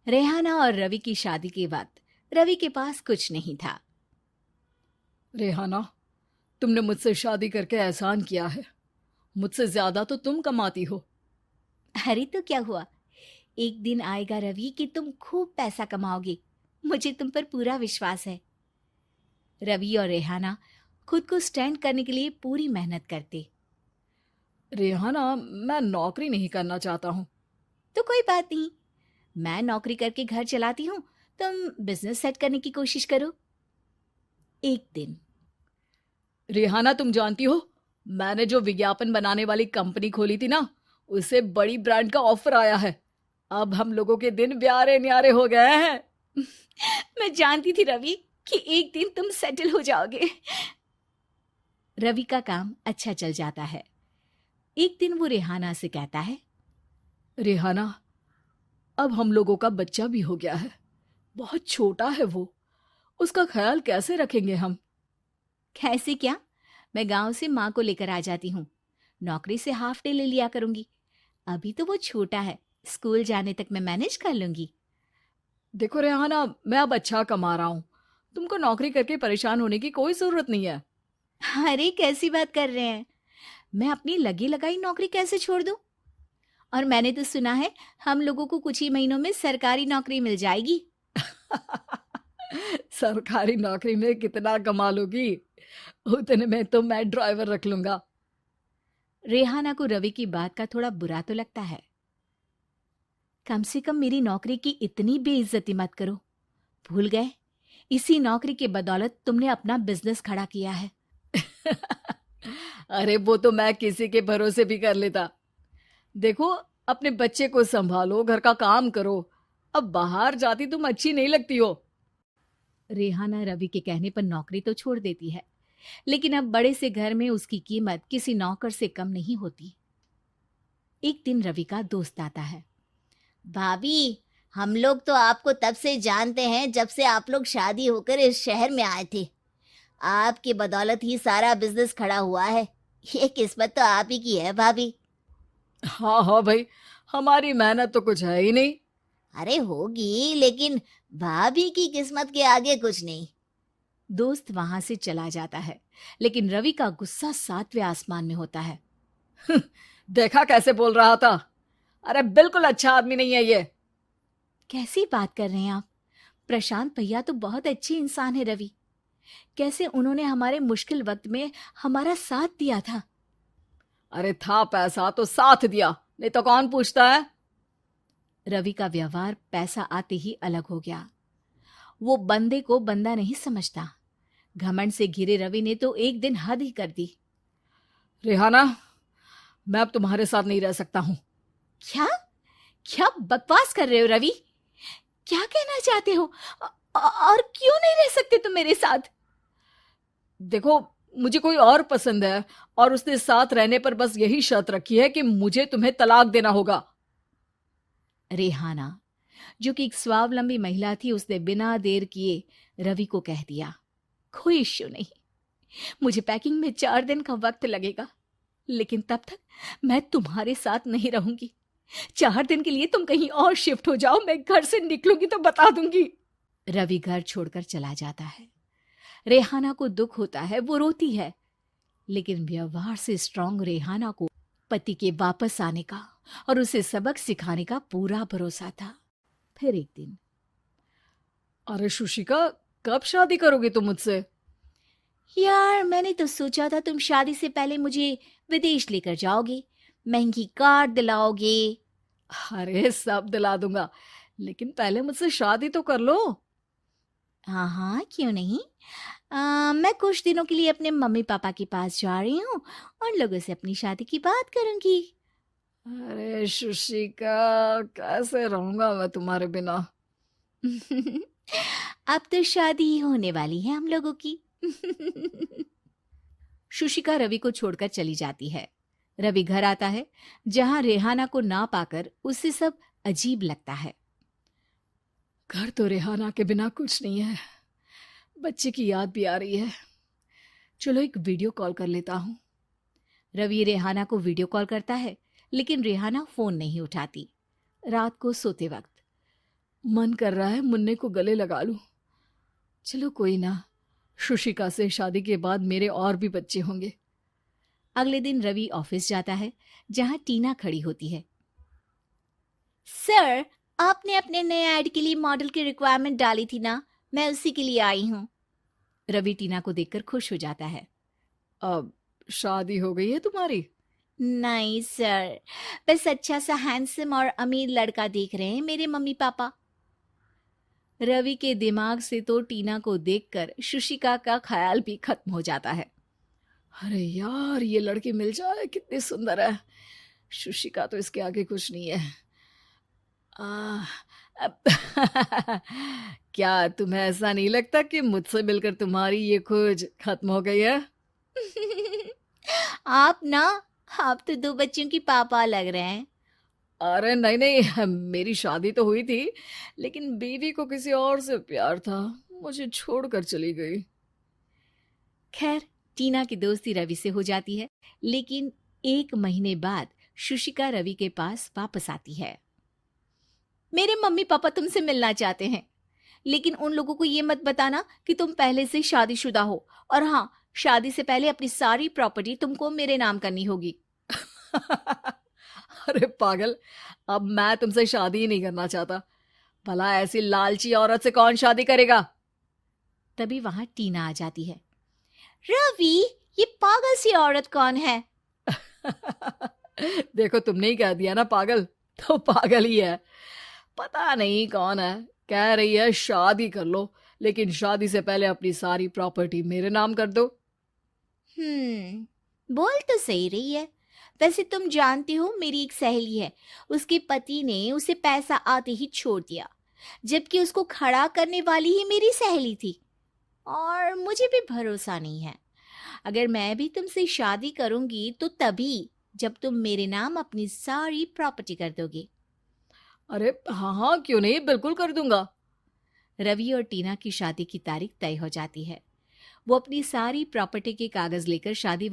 रेहाना और रवि की शादी के वक्त रवि के पास कुछ नहीं था। रेहाना, तुमने मुझसे शादी करके एहसान किया है। मुझसे ज्यादा तो तुम कमाती हो। अरे तो क्या हुआ, एक दिन आएगा रवि कि तुम खूब पैसा कमाओगे। मुझे तुम पर पूरा विश्वास है। रवि और रेहाना खुद को स्टैंड करने के लिए पूरी मेहनत करते। रेहाना, मैं नौकरी नहीं करना चाहता हूँ। तो कोई बात नहीं, मैं नौकरी करके घर चलाती हूँ, तुम बिजनेस सेट करने की कोशिश करो। एक दिन रेहाना, तुम जानती हो, मैंने जो विज्ञापन बनाने वाली कंपनी खोली थी ना, उसे बड़ी ब्रांड का ऑफर आया है। अब हम लोगों के दिन ब्यारे न्यारे हो गए हैं। मैं जानती थी रवि कि एक दिन तुम सेटल हो जाओगे। रवि का काम अच्छा चल जाता है। एक दिन वो रेहाना से कहता है, रेहाना, अब हम लोगों का बच्चा भी हो गया है। बहुत छोटा है वो। उसका ख्याल कैसे रखेंगे हम? कैसे क्या, मैं गांव से माँ को लेकर आ जाती हूँ। नौकरी से हाफ डे ले लिया करूंगी। अभी तो वो छोटा है, स्कूल जाने तक मैं मैनेज कर लूंगी। देखो रेहाना, मैं अब अच्छा कमा रहा हूँ। तुमको नौकरी करके परेशान होने की कोई जरूरत नहीं है। अरे कैसी बात कर रहे हैं, मैं अपनी लगी लगाई नौकरी कैसे छोड़ दूं? और मैंने तो सुना है हम लोगों को कुछ ही महीनों में सरकारी नौकरी मिल जाएगी। सरकारी नौकरी में कितना कमा लोगी? उतने में तो मैं ड्राइवर रख लूंगा। रेहाना को रवि की बात का थोड़ा बुरा तो लगता है। कम से कम मेरी नौकरी की इतनी बेइज्जती मत करो। भूल गए, इसी नौकरी के बदौलत तुमने अपना बिजनेस खड़ा किया है। अरे वो तो मैं किसी के भरोसे भी कर लेता। देखो, अपने बच्चे को संभालो, घर का काम करो। अब बाहर जाती तुम अच्छी नहीं लगती हो। रेहाना रवि के कहने पर नौकरी तो छोड़ देती है, लेकिन अब बड़े से घर में उसकी कीमत किसी नौकर से कम नहीं होती। एक दिन रवि का दोस्त आता है। भाभी, हम लोग तो आपको तब से जानते हैं जब से आप लोग शादी होकर इस शहर में आए थे। आपकी बदौलत ही सारा बिजनेस खड़ा हुआ है। ये किस्मत तो आप ही की है भाभी। हाँ हाँ भाई, हमारी मेहनत तो कुछ है ही नहीं। अरे होगी, लेकिन भाभी की किस्मत के आगे कुछ नहीं। दोस्त वहां से चला जाता है, लेकिन रवि का गुस्सा सातवें आसमान में होता है। देखा कैसे बोल रहा था? अरे बिल्कुल अच्छा आदमी नहीं है ये। कैसी बात कर रहे हैं आप? प्रशांत भैया तो बहुत अच्छे इंसान है रवि। कैसे उन्होंने हमारे मुश्किल वक्त में हमारा साथ दिया था। अरे था पैसा तो साथ दिया, नहीं तो कौन पूछता है? रवि का व्यवहार पैसा आते ही अलग हो गया। वो बंदे को बंदा नहीं समझता। घमंड से घिरे रवि ने तो एक दिन हद ही कर दी। रेहाना, मैं अब तुम्हारे साथ नहीं रह सकता हूँ। क्या क्या बकवास कर रहे हो रवि? क्या कहना चाहते हो? और क्यों नहीं रह सकते तुम मेरे साथ? देखो, मुझे कोई और पसंद है, और उसने साथ रहने पर बस यही शर्त रखी है कि मुझे तुम्हें तलाक देना होगा। रेहाना, जो कि एक स्वावलंबी महिला थी, उसने बिना देर किए रवि को कह दिया, कोई इश्यू नहीं, मुझे पैकिंग में 4 दिन का वक्त लगेगा, लेकिन तब तक मैं तुम्हारे साथ नहीं रहूंगी। 4 दिन के लिए तुम कहीं और शिफ्ट हो जाओ, मैं घर से निकलूंगी तो बता दूंगी। रवि घर छोड़कर चला जाता है। रेहाना को दुख होता है, वो रोती है, लेकिन व्यवहार से स्ट्रांग रेहाना को पति के वापस आने का और उसे सबक सिखाने का पूरा भरोसा था। फिर एक दिन, अरे शुशिका, कब शादी करोगी तुम मुझसे? यार मैंने तो सोचा था तुम शादी से पहले मुझे विदेश लेकर जाओगे, महंगी कार दिलाओगे। अरे सब दिला दूंगा, लेकिन पहले मुझसे शादी तो कर लो। हाँ हाँ, क्यों नहीं। मैं कुछ दिनों के लिए अपने मम्मी पापा के पास जा रही हूँ और लोगों से अपनी शादी की बात करूंगी। अरे शुशिका, कैसे रहूंगा मैं तुम्हारे बिना? अब तो शादी ही होने वाली है हम लोगों की। शुशिका रवि को छोड़कर चली जाती है। रवि घर आता है, जहां रेहाना को ना पाकर उसे सब अजीब लगता है। घर तो रेहाना के बिना कुछ नहीं है। बच्चे की याद भी आ रही है। चलो एक वीडियो कॉल कर लेता हूँ। रवि रेहाना को वीडियो कॉल करता है, लेकिन रेहाना फोन नहीं उठाती। रात को सोते वक्त मन कर रहा है मुन्ने को गले लगा लूं। चलो कोई ना, शुशिका से शादी के बाद मेरे और भी बच्चे होंगे। अगले दिन रवि ऑफिस जाता है, जहां टीना खड़ी होती है। सर, आपने अपने नए ऐड के लिए मॉडल की रिक्वायरमेंट डाली थी ना, मैं उसी के लिए आई हूँ। रवि टीना को देखकर खुश हो जाता है। अब शादी हो गई है तुम्हारी? नहीं सर, बस अच्छा सा हैंडसम और अमीर लड़का देख रहे हैं मेरे मम्मी पापा। रवि के दिमाग से तो टीना को देखकर शुशिका का ख्याल भी खत्म हो जाता है। अरे यार, ये लड़की मिल जाए कितनी सुंदर है। शुशिका तो इसके आगे कुछ नहीं है। आ, अब क्या तुम्हें ऐसा नहीं लगता कि मुझसे मिलकर तुम्हारी ये खोज खत्म हो गई है? आप ना, आप तो 2 बच्चों की पापा लग रहे हैं। अरे नहीं नहीं, मेरी शादी तो हुई थी, लेकिन बीवी को किसी और से प्यार था, मुझे छोड़कर चली गई। खैर, टीना की दोस्ती रवि से हो जाती है, लेकिन 1 महीने बाद शुशिका रवि के पास वापस आती है। मेरे मम्मी पापा तुमसे मिलना चाहते हैं, लेकिन उन लोगों को ये मत बताना कि तुम पहले से शादीशुदा हो, और हाँ, शादी से पहले अपनी सारी प्रॉपर्टी तुमको मेरे नाम करनी होगी। अरे पागल, अब मैं तुमसे शादी ही नहीं करना चाहता। भला ऐसी लालची औरत से कौन शादी करेगा? तभी वहां टीना आ जाती है। रवि, ये पागल सी औरत कौन है? देखो, तुमने ही कह दिया ना पागल, तो पागल ही है। पता नहीं कौन है, कह रही है शादी कर लो, लेकिन शादी से पहले अपनी सारी प्रॉपर्टी मेरे नाम कर दो। बोल तो सही रही है। वैसे तुम जानती हो, मेरी एक सहेली है, उसके पति ने उसे पैसा आते ही छोड़ दिया, जबकि उसको खड़ा करने वाली ही मेरी सहेली थी। और मुझे भी भरोसा नहीं है। अगर मैं भी तुमसे शादी करूंगी तो तभी, जब तुम मेरे नाम अपनी सारी प्रॉपर्टी कर दोगे। अरे हाँ हाँ, क्यों नहीं, बिल्कुल कर दूंगा। रवि और टीना की शादी की तारीख तय हो जाती है। वो अपनी सारी प्रॉपर्टी के कागज लेकर शादी